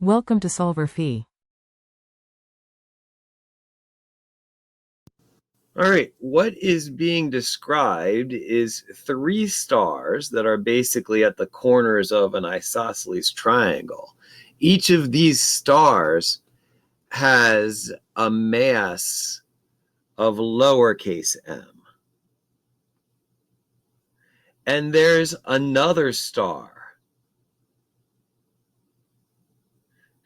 Welcome to solverfy. All right, what is being described is three stars that are basically at the corners of an isosceles triangle. Each of these stars has a mass of lowercase m. And there's another star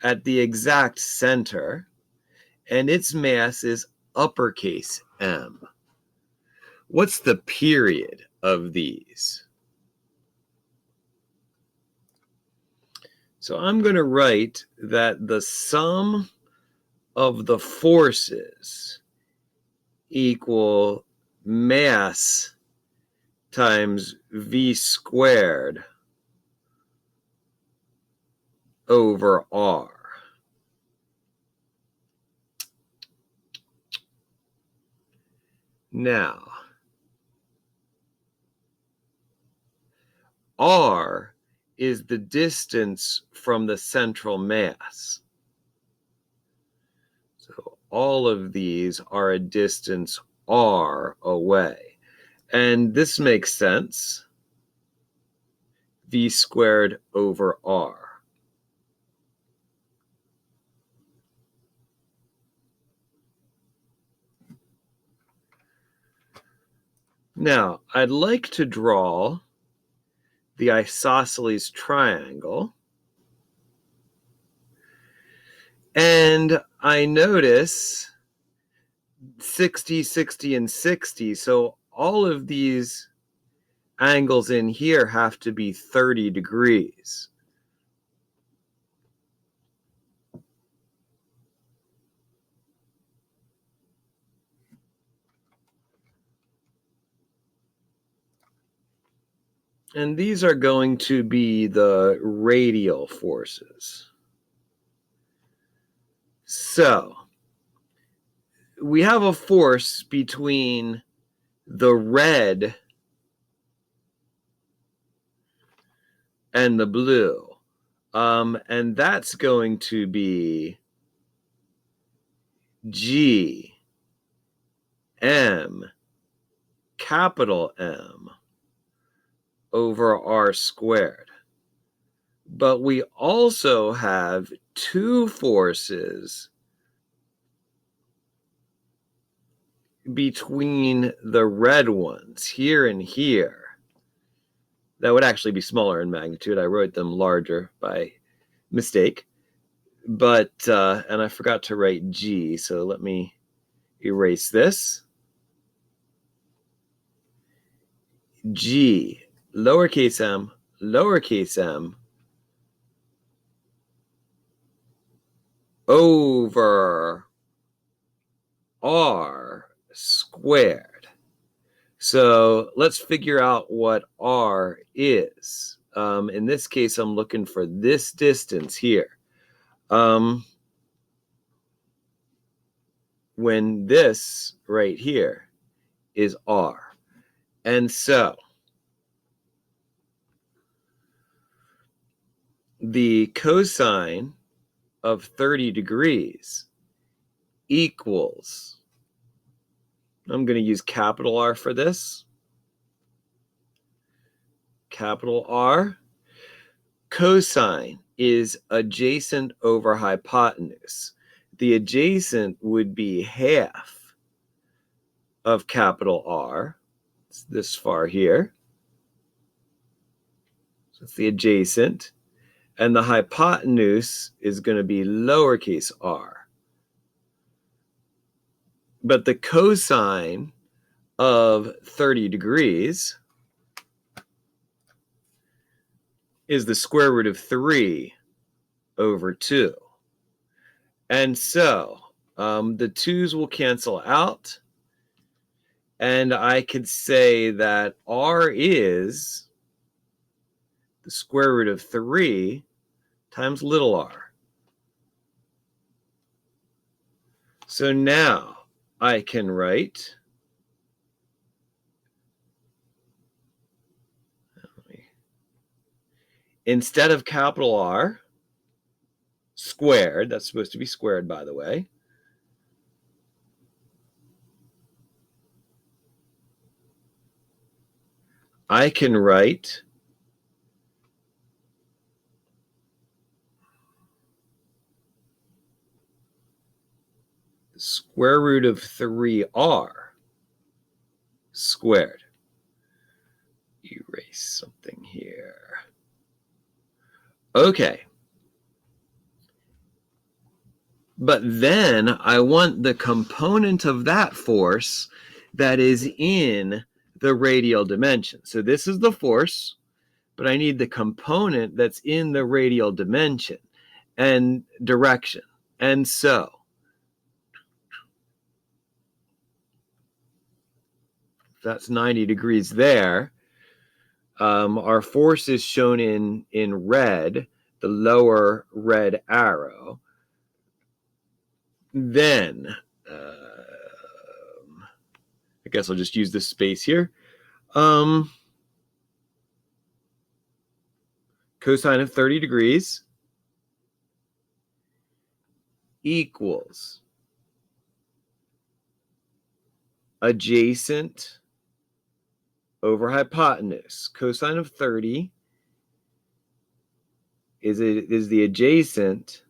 at the exact center, and its mass is uppercase M. What's the period of these? So I'm going to write that the sum of the forces equal mass times v squared over r. Now, r is the distance from the central mass. So all of these are a distance r away. And this makes sense. V squared over r. Now, I'd like to draw the isosceles triangle. And I notice 60, 60, and 60. So all of these angles in here have to be 30 degrees. And these are going to be the radial forces. So we have a force between the red and the blue. And that's going to be G M, capital M, over r squared. But we also have two forces between the red ones, here and here. That would actually be smaller in magnitude. I wrote them larger by mistake. But, and I forgot to write G, so let me erase this. G, lowercase m, over r squared. So let's figure out what r is. In this case, I'm looking for this distance here. When this right here is r. And so the cosine of 30 degrees equals, I'm going to use capital R for this. Capital R. Cosine is adjacent over hypotenuse. The adjacent would be half of capital R. It's this far here. So it's the adjacent. And the hypotenuse is going to be lowercase r. But the cosine of 30 degrees is the square root of 3 over 2. And so the 2's will cancel out. And I could say that r is the square root of 3 times little r. So now I can write, instead of capital R, squared, that's supposed to be squared, by the way, I can write the square root of 3r squared. Erase something here. Okay. But then I want the component of that force that is in the radial dimension. So this is the force, but I need the component that's in the radial dimension and direction. And so that's 90 degrees there. Our force is shown in red, the lower red arrow. Then, I guess I'll just use this space here. Cosine of 30 degrees equals adjacent over hypotenuse. Cosine of 30 is the adjacent,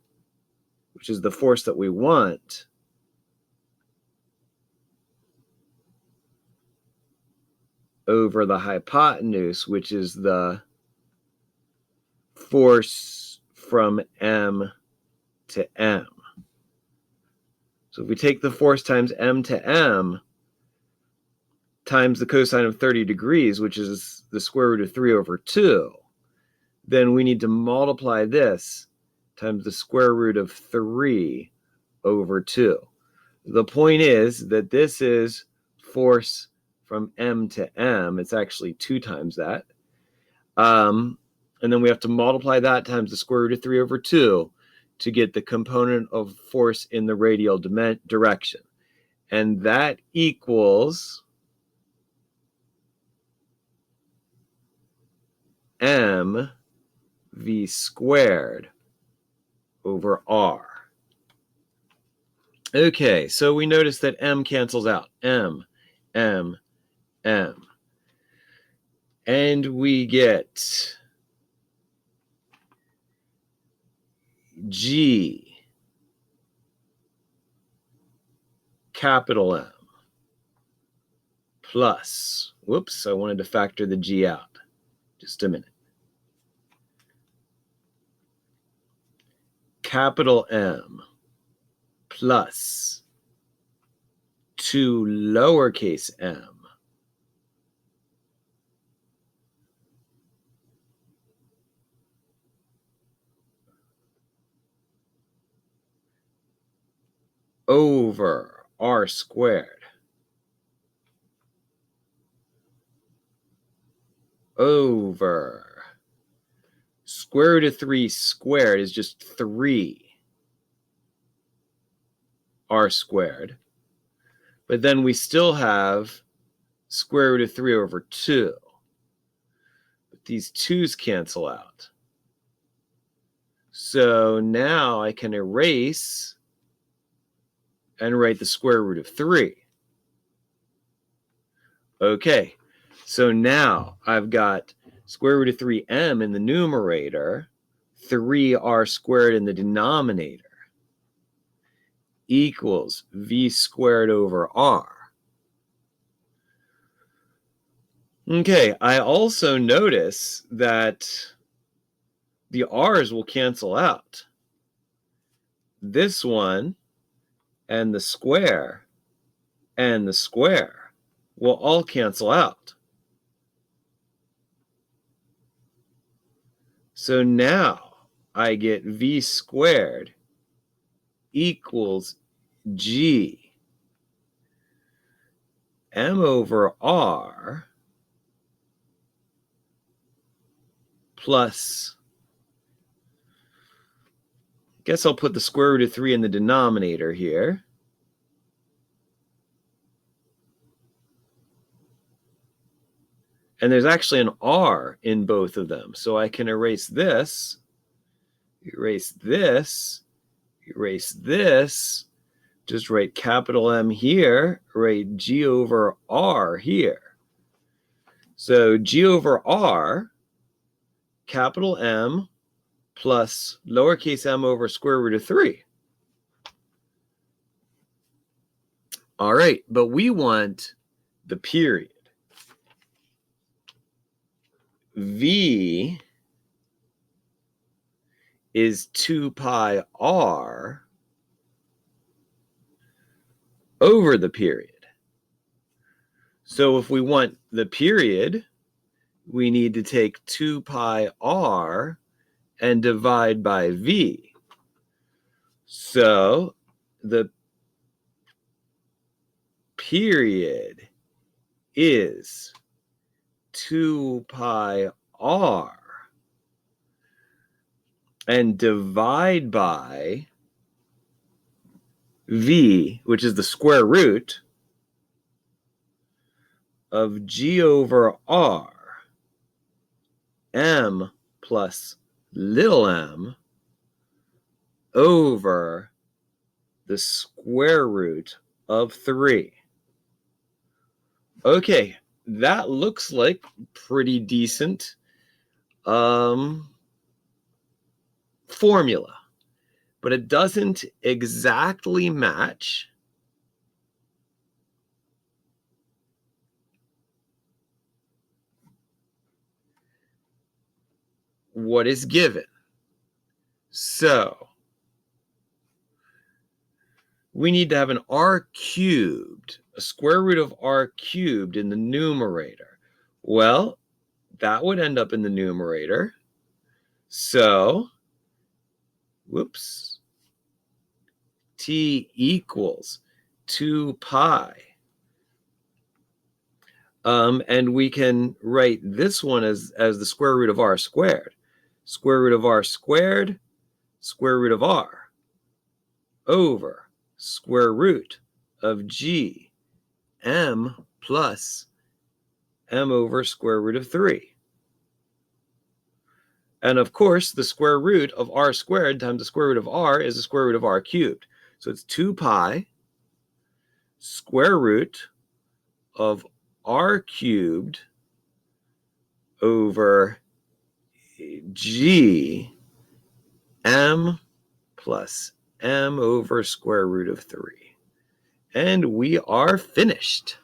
which is the force that we want, over the hypotenuse, which is the force from M to M. So if we take the force times M to M times the cosine of 30 degrees, which is the square root of 3 over 2, then we need to multiply this times the square root of 3 over 2. The point is that this is force from M to M. It's actually 2 times that. And then we have to multiply that times the square root of 3 over 2 to get the component of force in the radial direction. And that equals mv squared over r. Okay, so we notice that m cancels out. M. And we get G, capital M, plus, whoops, I wanted to factor the G out. Just a minute. Capital M plus 2 lowercase m over r squared over square root of 3 squared is just 3 r squared. But then we still have square root of 3 over 2. But these 2's cancel out. So now I can erase and write the square root of 3. Okay, so now I've got square root of 3m in the numerator, 3r squared in the denominator, equals v squared over r. Okay, I also notice that the r's will cancel out. This one and the square will all cancel out. So now I get v squared equals g m over r plus, I guess I'll put the square root of 3 in the denominator here. And there's actually an r in both of them. So I can erase this, erase this, just write capital M here, write G over R here. So G over R, capital M plus lowercase m over square root of 3. All right, but we want the period. V is 2 pi r over the period. So if we want the period, we need to take 2 pi r and divide by v. So the period is 2 pi r and divide by v, which is the square root of G over R, m plus little m over the square root of 3. Okay, that looks like pretty decent formula, but it doesn't exactly match what is given. So we need to have an r cubed, a square root of r cubed in the numerator. Well, that would end up in the numerator. So, whoops, t equals 2 pi. And we can write this one as the square root of r squared. Square root of r squared, square root of r, over square root of g m plus m over square root of 3. And of course, the square root of r squared times the square root of r is the square root of r cubed. So it's 2 pi square root of r cubed over g m plus m over square root of 3. And we are finished.